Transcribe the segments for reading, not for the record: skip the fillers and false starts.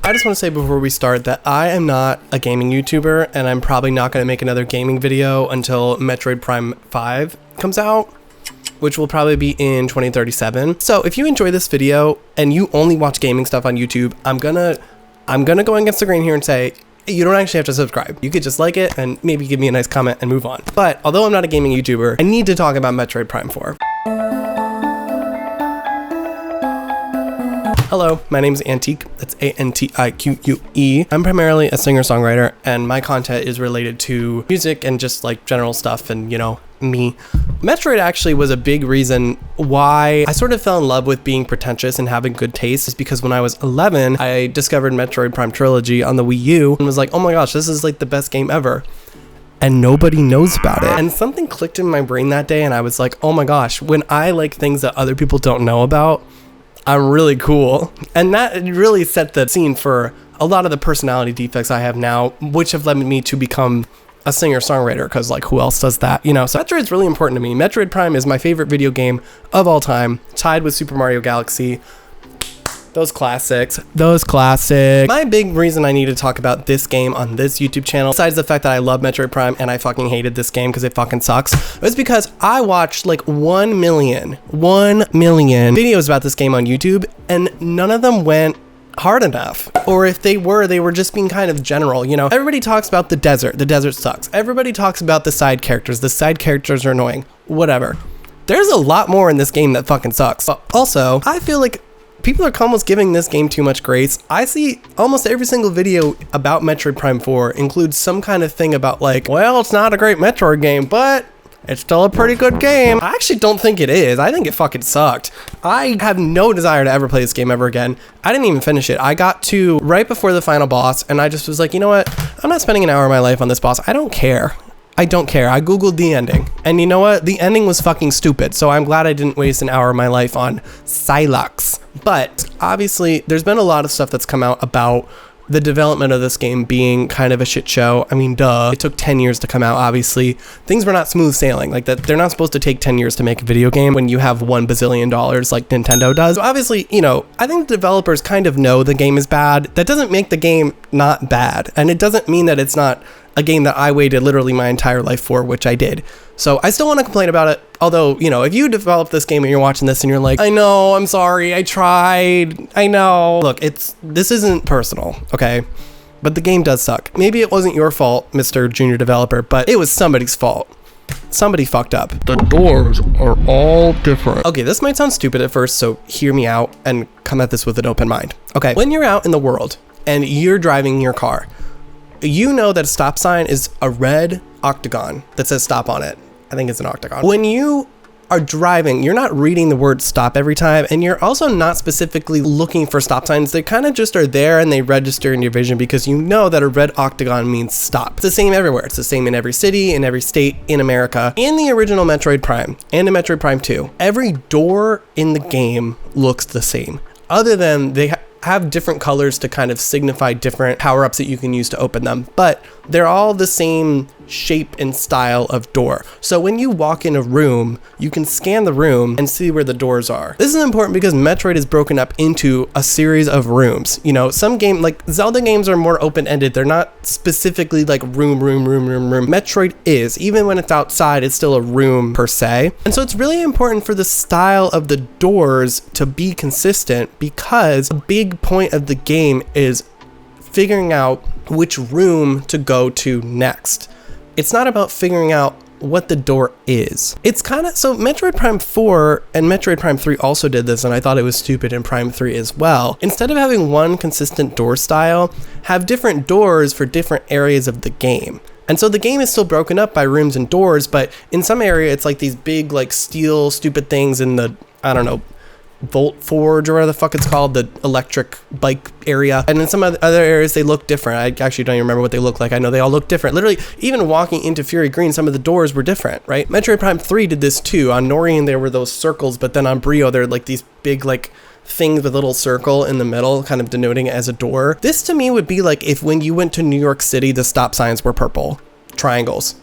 I just want to say before we start that I am not a gaming YouTuber, and I'm probably not going to make another gaming video until Metroid Prime 5 comes out, which will probably be in 2037. So if you enjoy this video and you only watch gaming stuff on YouTube, I'm gonna go against the grain here and say, you don't actually have to subscribe. You could just like it and maybe give me a nice comment and move on. But although I'm not a gaming YouTuber, I need to talk about Metroid Prime 4. Hello, my name is Antique. That's A-N-T-I-Q-U-E. I'm primarily a singer-songwriter, and my content is related to music and just like general stuff and, you know, me. Metroid actually was a big reason why I sort of fell in love with being pretentious and having good taste, is because when I was 11, I discovered Metroid Prime Trilogy on the Wii U and was like, oh my gosh, this is like the best game ever. And nobody knows about it. And something clicked in my brain that day, and I was like, oh my gosh, when I like things that other people don't know about, I'm really cool. And that really set the scene for a lot of the personality defects I have now, which have led me to become a singer-songwriter, because like who else does that, you know? So Metroid's really important to me. Metroid Prime is my favorite video game of all time, tied with Super Mario Galaxy. Those classics. My big reason I need to talk about this game on this YouTube channel, besides the fact that I love Metroid Prime and I fucking hated this game because it fucking sucks, was because I watched like 1 million videos about this game on YouTube, and none of them went hard enough. Or if they were just being kind of general, you know? Everybody talks about the desert sucks. Everybody talks about the side characters are annoying. Whatever. There's a lot more in this game that fucking sucks. But also, I feel like people are almost giving this game too much grace. I see almost every single video about Metroid Prime 4 includes some kind of thing about like, well, it's not a great Metroid game, but it's still a pretty good game. I actually don't think it is. I think it fucking sucked. I have no desire to ever play this game ever again. I didn't even finish it. I got to right before the final boss, and I just was like, you know what? I'm not spending an hour of my life on this boss. I don't care. I googled the ending, and you know what? The ending was fucking stupid, so I'm glad I didn't waste an hour of my life on Silox. But obviously, there's been a lot of stuff that's come out about the development of this game being kind of a shit show. I mean, duh. It took 10 years to come out, obviously. Things were not smooth sailing. Like that, they're not supposed to take 10 years to make a video game when you have $1 bazillion like Nintendo does. So obviously, you know, I think the developers kind of know the game is bad. That doesn't make the game not bad. And it doesn't mean that it's not a game that I waited literally my entire life for, which I did. So I still want to complain about it. Although, you know, if you develop this game and you're watching this and you're like, I know, I'm sorry, I tried, I know. Look, this isn't personal, okay? But the game does suck. Maybe it wasn't your fault, Mr. Junior Developer, but it was somebody's fault. Somebody fucked up. The doors are all different. Okay, this might sound stupid at first, so hear me out and come at this with an open mind. Okay, when you're out in the world and you're driving your car, you know that a stop sign is a red octagon that says stop on it. I think it's an octagon. When you are driving, you're not reading the word stop every time, and you're also not specifically looking for stop signs. They kind of just are there and they register in your vision because you know that a red octagon means stop. It's the same everywhere. It's the same in every city, in every state, in America. In the original Metroid Prime and in Metroid Prime 2, every door in the game looks the same, other than they have different colors to kind of signify different power-ups that you can use to open them, but they're all the same shape and style of door. So when you walk in a room, you can scan the room and see where the doors are. This is important because Metroid is broken up into a series of rooms. You know, some game, like Zelda games, are more open-ended. They're not specifically like room. Metroid is. Even when it's outside, it's still a room per se. And so it's really important for the style of the doors to be consistent, because a big point of the game is figuring out which room to go to next. It's not about figuring out what the door is. It's kind of, so Metroid Prime 4 and Metroid Prime 3 also did this, and I thought it was stupid in Prime 3 as well. Instead of having one consistent door style, have different doors for different areas of the game. And so the game is still broken up by rooms and doors, but in some area it's like these big like steel stupid things in the, I don't know, Volt Forge or whatever the fuck it's called, the electric bike area. And in some other areas they look different. I actually don't even remember what they look like. I know they all look different. Literally, even walking into Fury Green, some of the doors were different, right? Metroid Prime 3 did this too. On Noreen there were those circles, but then on Brio they're like these big like things with a little circle in the middle, kind of denoting it as a door. This to me would be like if when you went to New York City, the stop signs were purple triangles.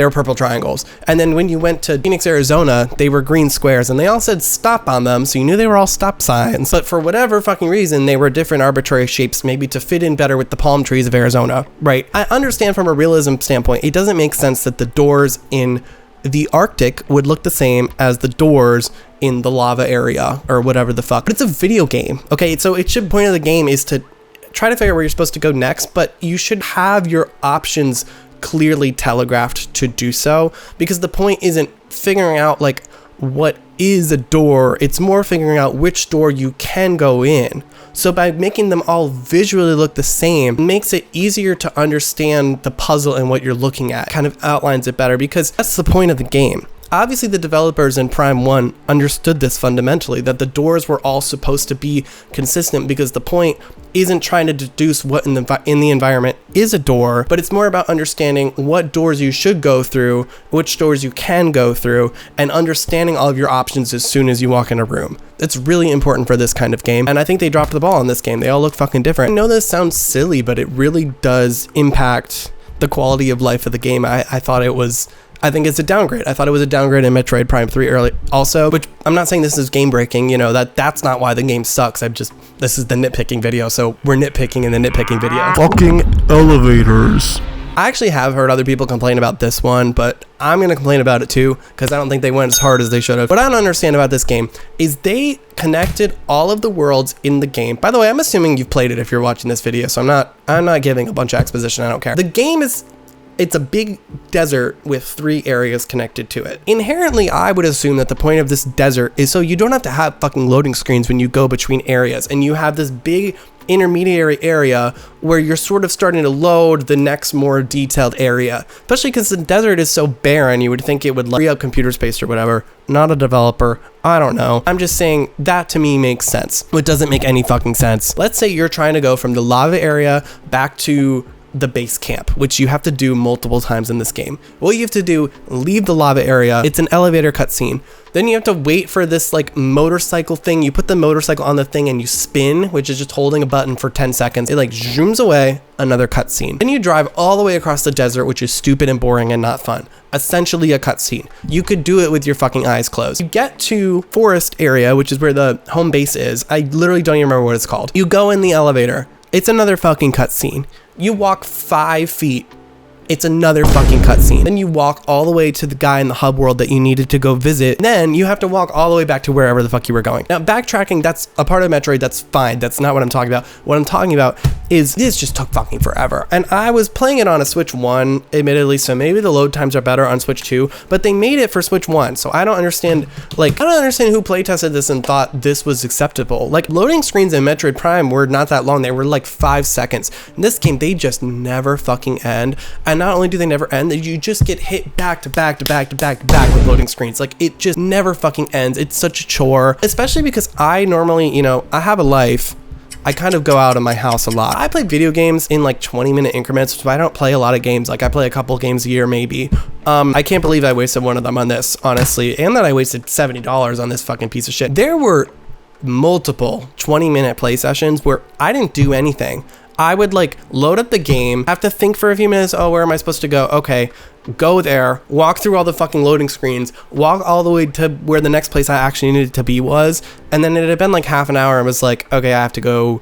they were purple triangles. And then when you went to Phoenix, Arizona, they were green squares, and they all said stop on them, so you knew they were all stop signs. But for whatever fucking reason, they were different arbitrary shapes, maybe to fit in better with the palm trees of Arizona, right? I understand from a realism standpoint, it doesn't make sense that the doors in the Arctic would look the same as the doors in the lava area or whatever the fuck. But it's a video game, okay? So it should, point of the game is to try to figure out where you're supposed to go next, but you should have your options clearly telegraphed to do so, because the point isn't figuring out like what is a door, it's more figuring out which door you can go in. So by making them all visually look the same, it makes it easier to understand the puzzle and what you're looking at, kind of outlines it better, because that's the point of the game. Obviously, the developers in Prime 1 understood this fundamentally, that the doors were all supposed to be consistent, because the point isn't trying to deduce what in the environment is a door, but it's more about understanding what doors you should go through, which doors you can go through, and understanding all of your options as soon as you walk in a room. It's really important for this kind of game, and I think they dropped the ball on this game. They all look fucking different. I know this sounds silly, but it really does impact the quality of life of the game. I think it's a downgrade. I thought it was a downgrade in Metroid Prime 3 early also, which I'm not saying this is game breaking, you know, that's not why the game sucks. This is the nitpicking video, so we're nitpicking in the nitpicking video. Fucking elevators. I actually have heard other people complain about this one, but I'm going to complain about it too, because I don't think they went as hard as they should have. What I don't understand about this game is they connected all of the worlds in the game. By the way, I'm assuming you've played it if you're watching this video, so I'm not giving a bunch of exposition. I don't care. The game it's a big desert with 3 areas connected to it. Inherently, I would assume that the point of this desert is so you don't have to have fucking loading screens when you go between areas, and you have this big intermediary area where you're sort of starting to load the next more detailed area, especially because the desert is so barren. You would think it would free up computer space or whatever. Not a developer, I don't know. I'm just saying that to me makes sense. It doesn't make any fucking sense. Let's say you're trying to go from the lava area back to the base camp, which you have to do multiple times in this game. What you have to do, leave the lava area, it's an elevator cutscene. Then you have to wait for this like motorcycle thing. You put the motorcycle on the thing and you spin, which is just holding a button for 10 seconds. It like zooms away, another cutscene. Then you drive all the way across the desert, which is stupid and boring and not fun. Essentially a cutscene. You could do it with your fucking eyes closed. You get to forest area, which is where the home base is. I literally don't even remember what it's called. You go in the elevator. It's another fucking cutscene. You walk 5 feet. It's another fucking cutscene. Then you walk all the way to the guy in the hub world that you needed to go visit. Then you have to walk all the way back to wherever the fuck you were going. Now, backtracking, that's a part of Metroid. That's fine. That's not what I'm talking about. What I'm talking about is this just took fucking forever. And I was playing it on a Switch 1, admittedly, so maybe the load times are better on Switch 2, but they made it for Switch 1. So I don't understand who playtested this and thought this was acceptable. Like, loading screens in Metroid Prime were not that long. They were like 5 seconds. In this game, they just never fucking end. And not only do they never end, you just get hit back to back to back to back to back with loading screens. Like, it just never fucking ends. It's such a chore, especially because I normally, you know, I have a life. I kind of go out of my house a lot. I play video games in like 20-minute increments, so I don't play a lot of games. Like, I play a couple games a year, maybe. I can't believe I wasted one of them on this, honestly, and that I wasted $70 on this fucking piece of shit. There were multiple 20-minute play sessions where I didn't do anything. I would like load up the game, have to think for a few minutes, oh, where am I supposed to go? Okay, go there, walk through all the fucking loading screens, walk all the way to where the next place I actually needed to be was, and then it had been like half an hour and was like, okay, I have to go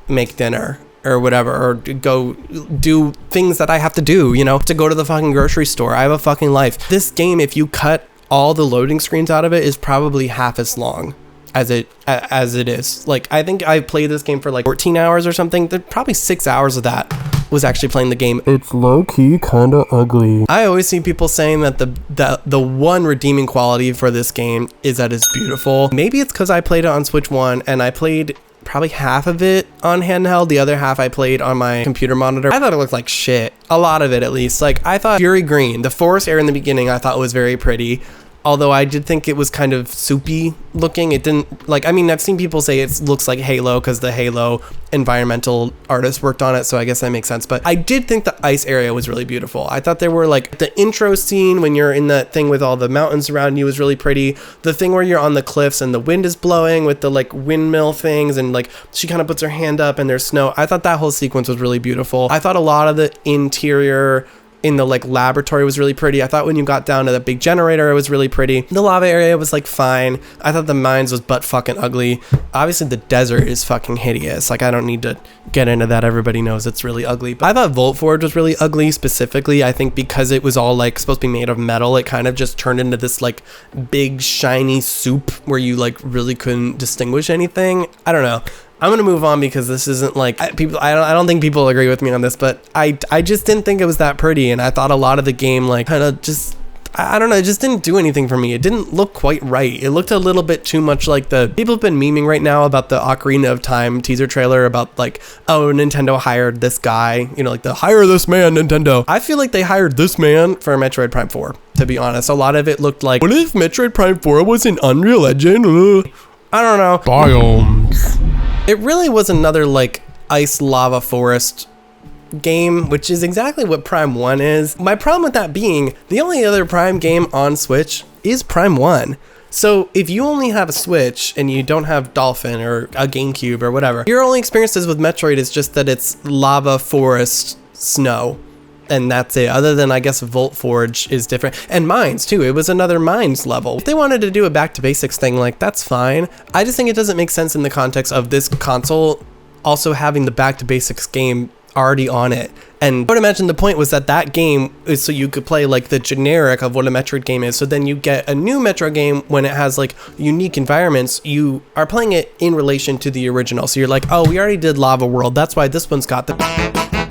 make dinner or whatever, or go do things that I have to do, you know, to go to the fucking grocery store. I have a fucking life. This game, if you cut all the loading screens out of it, is probably half as long as it is. Like, I think I played this game for like 14 hours or something. Probably 6 hours of that was actually playing the game. It's low-key kind of ugly. I always see people saying that the one redeeming quality for this game is that it's beautiful. Maybe it's because I played it on Switch 1 and I played probably half of it on handheld. The other half I played on my computer monitor. I thought it looked like shit. A lot of it, at least. Like, I thought Fury Green, the forest area in the beginning, I thought was very pretty. Although I did think it was kind of soupy looking. It didn't, like, I mean, I've seen people say it looks like Halo because the Halo environmental artist worked on it, so I guess that makes sense. But I did think the ice area was really beautiful. I thought there were, like, the intro scene when you're in that thing with all the mountains around you was really pretty. The thing where you're on the cliffs and the wind is blowing with the, like, windmill things, and, like, she kind of puts her hand up and there's snow. I thought that whole sequence was really beautiful. I thought a lot of the interior in the like laboratory was really pretty. I thought when you got down to the big generator, it was really pretty. The lava area was like fine. I thought the mines was butt fucking ugly. Obviously the desert is fucking hideous. Like I don't need to get into that. Everybody knows it's really ugly. But I thought Volt Forge was really ugly specifically. I think because it was all like supposed to be made of metal, it kind of just turned into this like big shiny soup where you like really couldn't distinguish anything. I don't know. I'm gonna move on because this isn't like I don't think people agree with me on this, but I just didn't think it was that pretty, and I thought a lot of the game like kind of just I don't know, it just didn't do anything for me. It didn't look quite right. It looked a little bit too much like the people have been memeing right now about the Ocarina of Time teaser trailer about like, oh, Nintendo hired this guy, you know, like the hire this man Nintendo. I feel like they hired this man for Metroid Prime 4, to be honest. A lot of it looked like, what if Metroid Prime 4 was an Unreal Engine? I don't know. Biomes. It really was another like ice lava forest game, which is exactly what Prime 1 is. My problem with that being the only other Prime game on Switch is Prime 1. So if you only have a Switch and you don't have Dolphin or a GameCube or whatever, your only experiences with Metroid is just that it's lava forest snow. And that's it. Other than, I guess, Volt Forge is different. And Mines, too. It was another Mines level. If they wanted to do a back to basics thing, like, that's fine. I just think it doesn't make sense in the context of this console also having the back to basics game already on it. And I would imagine the point was that that game is so you could play, like, the generic of what a Metroid game is. So then you get a new Metroid game when it has, like, unique environments. You are playing it in relation to the original. So you're like, oh, we already did Lava World. That's why this one's got the...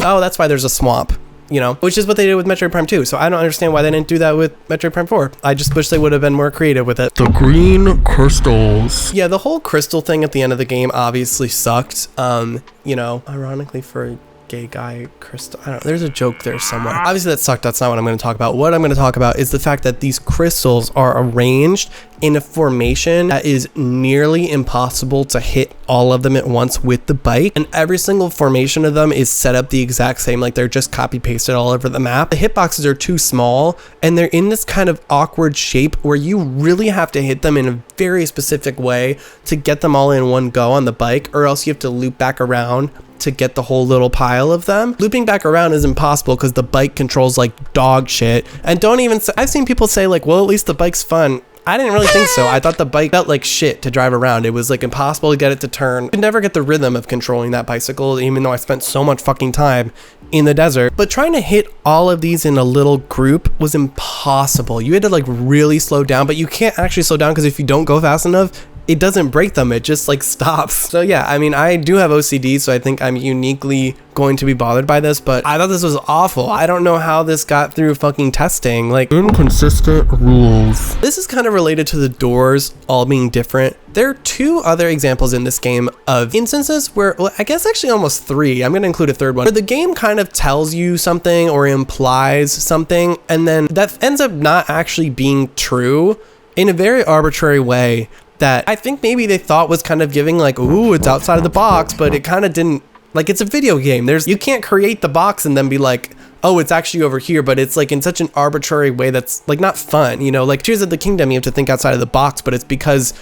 Oh, that's why there's a swamp. You know, which is what they did with Metroid Prime 2. So I don't understand why they didn't do that with Metroid Prime 4. I just wish they would have been more creative with it. The green crystals. Yeah, the whole crystal thing at the end of the game obviously sucked. You know, ironically for a gay guy, crystal, I don't know, there's a joke there somewhere. Obviously that sucked. That's not what I'm going to talk about. What I'm going to talk about is the fact that these crystals are arranged in a formation that is nearly impossible to hit all of them at once with the bike, and every single formation of them is set up the exact same, like they're just copy pasted all over the map. The hitboxes are too small and they're in this kind of awkward shape where you really have to hit them in a very specific way to get them all in one go on the bike, or else you have to loop back around to get the whole little pile of them. Looping back around is impossible because the bike controls like dog shit. And don't even say, I've seen people say like, well, at least the bike's fun. I didn't really think so. I thought the bike felt like shit to drive around. It was like impossible to get it to turn. You could never get the rhythm of controlling that bicycle, even though I spent so much fucking time in the desert. But trying to hit all of these in a little group was impossible. You had to like really slow down, but you can't actually slow down because if you don't go fast enough, it doesn't break them, it just like stops. So yeah, I mean, I do have OCD, so I think I'm uniquely going to be bothered by this, but I thought this was awful. I don't know how this got through fucking testing. Like, inconsistent rules. This is kind of related to the doors all being different. There are two other examples in this game of instances where, well, I guess actually almost three, I'm gonna include a third one, where the game kind of tells you something or implies something, and then that ends up not actually being true in a very arbitrary way that I think maybe they thought was kind of giving like, ooh, it's outside of the box, but it kind of didn't. Like, it's a video game. You can't create the box and then be like, oh, it's actually over here, but it's like in such an arbitrary way that's like not fun, you know? Like Tears of the Kingdom, you have to think outside of the box, but it's because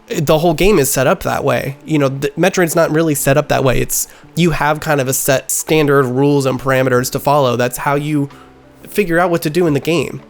the whole game is set up that way. You know, Metroid's not really set up that way. It's, you have kind of a set standard rules and parameters to follow. That's how you figure out what to do in the game.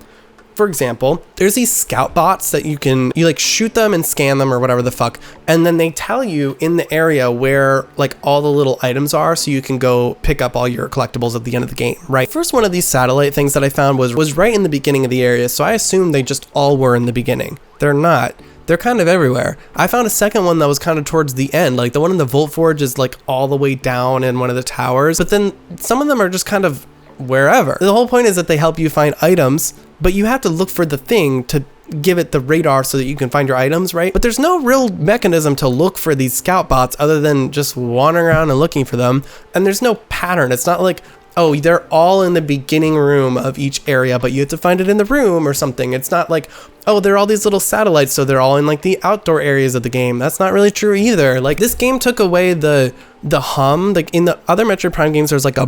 For example, there's these scout bots that you like shoot them and scan them or whatever the fuck, and then they tell you in the area where like all the little items are, so you can go pick up all your collectibles at the end of the game, right? First one of these satellite things that I found was right in the beginning of the area, so I assumed they just all were in the beginning. They're not. They're kind of everywhere. I found a second one that was kind of towards the end, like the one in the Volt Forge is like all the way down in one of the towers, but then some of them are just kind of wherever. The whole point is that they help you find items, but you have to look for the thing to give it the radar so that you can find your items, right? But there's no real mechanism to look for these scout bots other than just wandering around and looking for them. And there's no pattern. It's not like, oh, they're all in the beginning room of each area, but you have to find it in the room or something. It's not like, oh, they're all these little satellites, so they're all in like the outdoor areas of the game. That's not really true either. Like, this game took away the the hum, like in the other Metroid Prime games, there's like a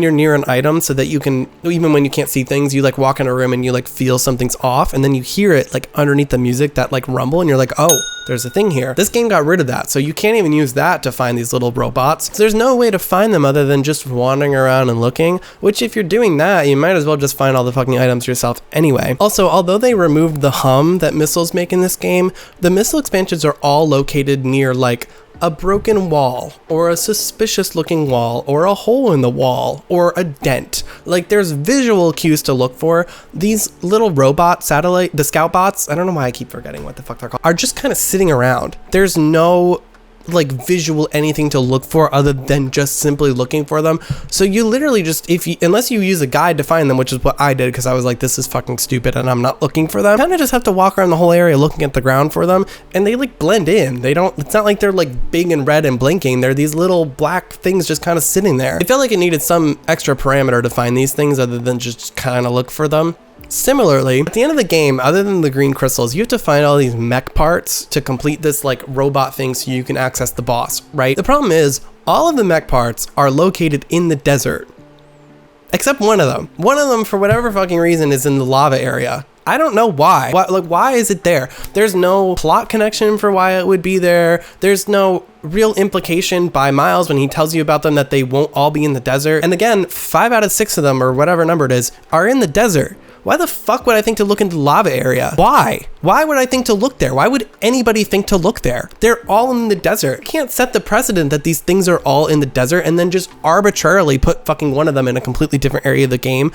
you're near an item so that you can, even when you can't see things, you like walk in a room and you like feel something's off, and then you hear it like underneath the music, that like rumble, and you're like, oh, there's a thing here. This game got rid of that, so you can't even use that to find these little robots. So there's no way to find them other than just wandering around and looking, which if you're doing that, you might as well just find all the fucking items yourself anyway. Also, although they removed the hum that missiles make in this game, the missile expansions are all located near like a broken wall, or a suspicious looking wall, or a hole in the wall, or a dent. Like, there's visual cues to look for. These little robot satellite, the scout bots, I don't know why I keep forgetting what the fuck they're called, are just kind of sitting around. There's no like visual anything to look for other than just simply looking for them. So you literally just, unless you use a guide to find them, which is what I did because I was like, this is fucking stupid and I'm not looking for them, kind of just have to walk around the whole area looking at the ground for them, and they like blend in. It's not like they're like big and red and blinking. They're these little black things just kind of sitting there. I felt like it needed some extra parameter to find these things other than just kind of look for them. Similarly, at the end of the game, other than the green crystals, you have to find all these mech parts to complete this like robot thing so you can access the boss, right? The problem is, all of the mech parts are located in the desert. Except one of them. One of them, for whatever fucking reason, is in the lava area. I don't know why. Why is it there? There's no plot connection for why it would be there. There's no real implication by Miles when he tells you about them that they won't all be in the desert. And again, 5 out of 6 of them, or whatever number it is, are in the desert. Why the fuck would I think to look into the lava area? Why? Why would I think to look there? Why would anybody think to look there? They're all in the desert. You can't set the precedent that these things are all in the desert and then just arbitrarily put fucking one of them in a completely different area of the game.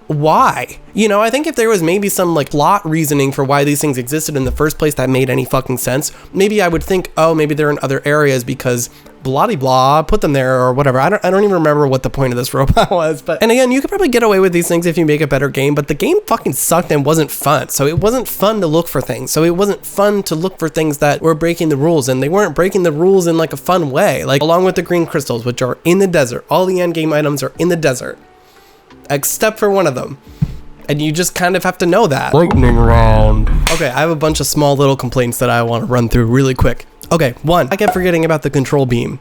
Why? You know, I think if there was maybe some like plot reasoning for why these things existed in the first place that made any fucking sense, maybe I would think, oh, maybe they're in other areas because blah blah, put them there or whatever. I don't even remember what the point of this robot was, but, and again, you could probably get away with these things if you make a better game, but the game fucking sucked and wasn't fun. So it wasn't fun to look for things. So it wasn't fun to look for things that were breaking the rules, and they weren't breaking the rules in like a fun way. Like, along with the green crystals, which are in the desert, all the end game items are in the desert, except for one of them. And you just kind of have to know that. Lightning round. Okay, I have a bunch of small little complaints that I want to run through really quick. Okay, one, I kept forgetting about the control beam,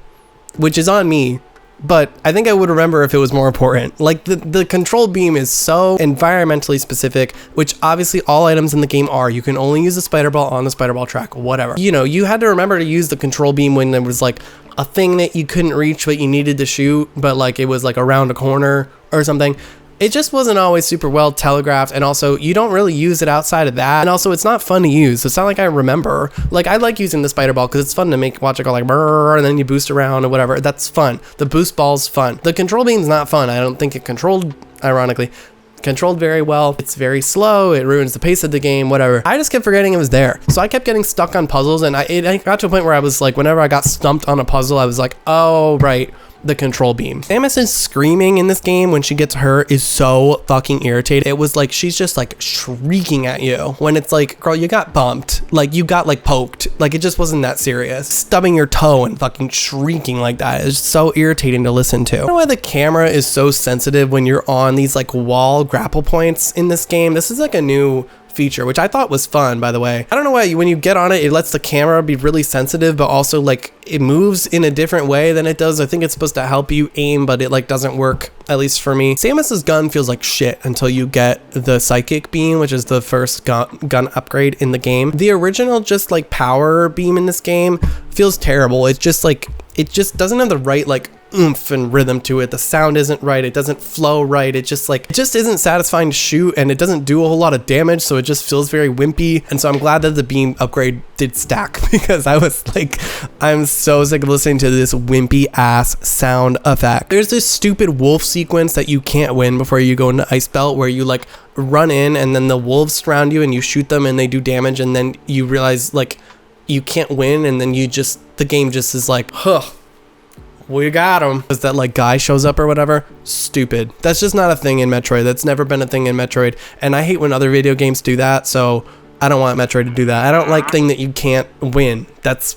which is on me, but I think I would remember if it was more important. Like, the control beam is so environmentally specific, which obviously all items in the game are. You can only use the spider ball on the spider ball track, whatever. You know, you had to remember to use the control beam when there was like a thing that you couldn't reach but you needed to shoot, but like it was like around a corner or something. It just wasn't always super well telegraphed, and also you don't really use it outside of that, and also it's not fun to use. It's not like I remember. Like, I like using the spider ball because it's fun to watch it go like brrr, and then you boost around or whatever. That's fun. The boost ball's fun. The control beam's not fun. I don't think it controlled very well. It's very slow. It ruins the pace of the game, whatever. I just kept forgetting it was there. So I kept getting stuck on puzzles, and it got to a point where I was like, whenever I got stumped on a puzzle, I was like, oh, right, the control beam. Samus's screaming in this game when she gets hurt is so fucking irritating. It was like she's just like shrieking at you when it's like, girl, you got bumped, like you got like poked, like it just wasn't that serious. Stubbing your toe and fucking shrieking like that is so irritating to listen to. I don't know why the camera is so sensitive when you're on these like wall grapple points in this game. This is like a new feature, which I thought was fun, by the way. I don't know why when you get on it, it lets the camera be really sensitive, but also like it moves in a different way than it does. I think it's supposed to help you aim, but it like doesn't work, at least for me. Samus's gun feels like shit until you get the psychic beam, which is the first gun upgrade in the game. The original just like power beam in this game feels terrible. It's just like, it just doesn't have the right like oomph and rhythm to it. The sound isn't right. It doesn't flow right. It just isn't satisfying to shoot, and it doesn't do a whole lot of damage, so it just feels very wimpy. And so I'm glad that the beam upgrade did stack, because I was like, I'm so sick of listening to this wimpy ass sound effect. There's this stupid wolf sequence that you can't win before you go into Ice Belt, where you like run in and then the wolves surround you and you shoot them and they do damage, and then you realize like you can't win, and then the game just is like, huh, we got him. Is that like guy shows up or whatever? Stupid. That's just not a thing in Metroid. That's never been a thing in Metroid, and I hate when other video games do that, so I don't want Metroid to do that. I don't like thing that you can't win. That's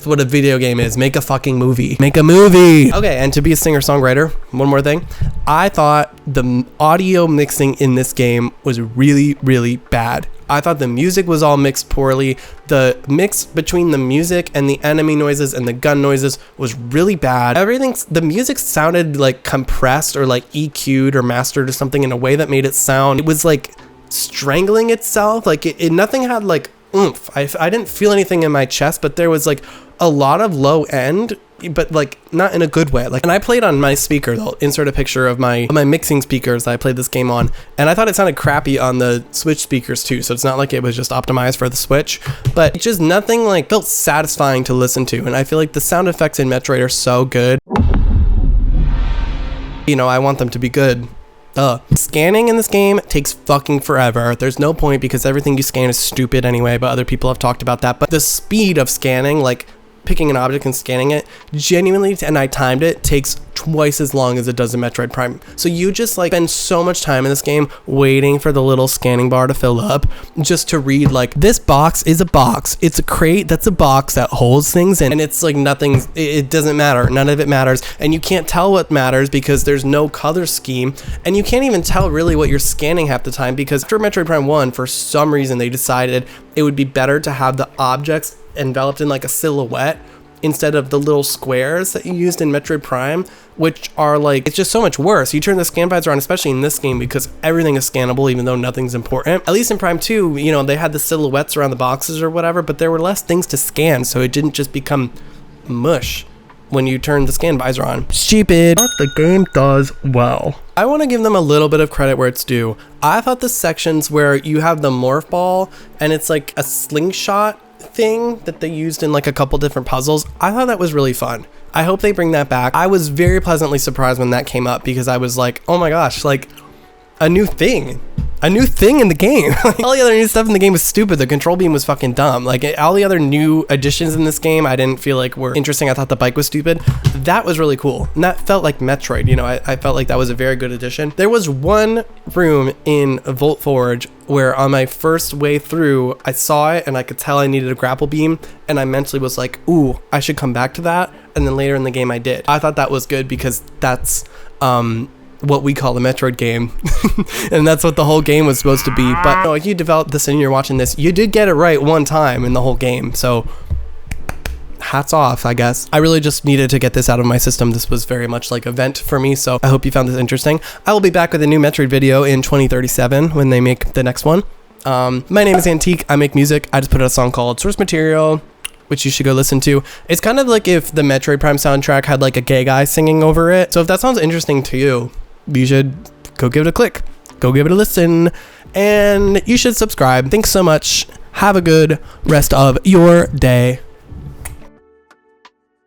what a video game is. Make a fucking movie. Make a movie. Okay, and to be a singer-songwriter, one more thing. I thought the audio mixing in this game was really, really bad. I thought the music was all mixed poorly. The mix between the music and the enemy noises and the gun noises was really bad. The music sounded like compressed or like EQ'd or mastered or something in a way that made it sound, it was like strangling itself. Like nothing had like oomph. I didn't feel anything in my chest, but there was like a lot of low end, but like not in a good way. Like, and I played on my speaker. They'll insert a picture of my mixing speakers that I played this game on, and I thought it sounded crappy on the Switch speakers too. So it's not like it was just optimized for the Switch, but just nothing like felt satisfying to listen to. And I feel like the sound effects in Metroid are so good. You know, I want them to be good. Scanning in this game takes fucking forever. There's no point because everything you scan is stupid anyway, but other people have talked about that. But the speed of scanning, like picking an object and scanning it, genuinely, and I timed it, takes twice as long as it does in Metroid Prime. So you just like spend so much time in this game waiting for the little scanning bar to fill up just to read like, this box is a box. It's a crate that's a box that holds things in, and it's like nothing, it doesn't matter. None of it matters. And you can't tell what matters because there's no color scheme, and you can't even tell really what you're scanning half the time because after Metroid Prime 1, for some reason they decided it would be better to have the objects enveloped in like a silhouette instead of the little squares that you used in Metroid Prime, which are like, it's just so much worse. You turn the scan visor on, especially in this game, because everything is scannable even though nothing's important. At least in Prime 2, you know, they had the silhouettes around the boxes or whatever, but there were less things to scan, so it didn't just become mush when you turn the scan visor on. Stupid. But the game does well. I want to give them a little bit of credit where it's due. I thought the sections where you have the morph ball and it's like a slingshot thing that they used in like a couple different puzzles, I thought that was really fun. I hope they bring that back. I was very pleasantly surprised when that came up because I was like, oh my gosh, like a new thing in the game. Like, all the other new stuff in the game was stupid. The control beam was fucking dumb. Like all the other new additions in this game I didn't feel like were interesting. I thought the bike was stupid. That was really cool, and that felt like Metroid. You know, I felt like that was a very good addition. There was one room in Volt Forge where on my first way through I saw it and I could tell I needed a grapple beam, and I mentally was like, ooh, I should come back to that. And then later in the game I did. I thought that was good because that's what we call a Metroid game. And that's what the whole game was supposed to be. But no, you developed this and you're watching this, you did get it right one time in the whole game, so hats off, I guess. I really just needed to get this out of my system. This was very much like a vent for me, so I hope you found this interesting. I will be back with a new Metroid video in 2037 when they make the next one. My name is Antique. I make music. I just put out a song called Source Material, which you should go listen to. It's kind of like if the Metroid Prime soundtrack had like a gay guy singing over it. So if that sounds interesting to you, you should go give it a click, go give it a listen, and you should subscribe. Thanks so much. Have a good rest of your day.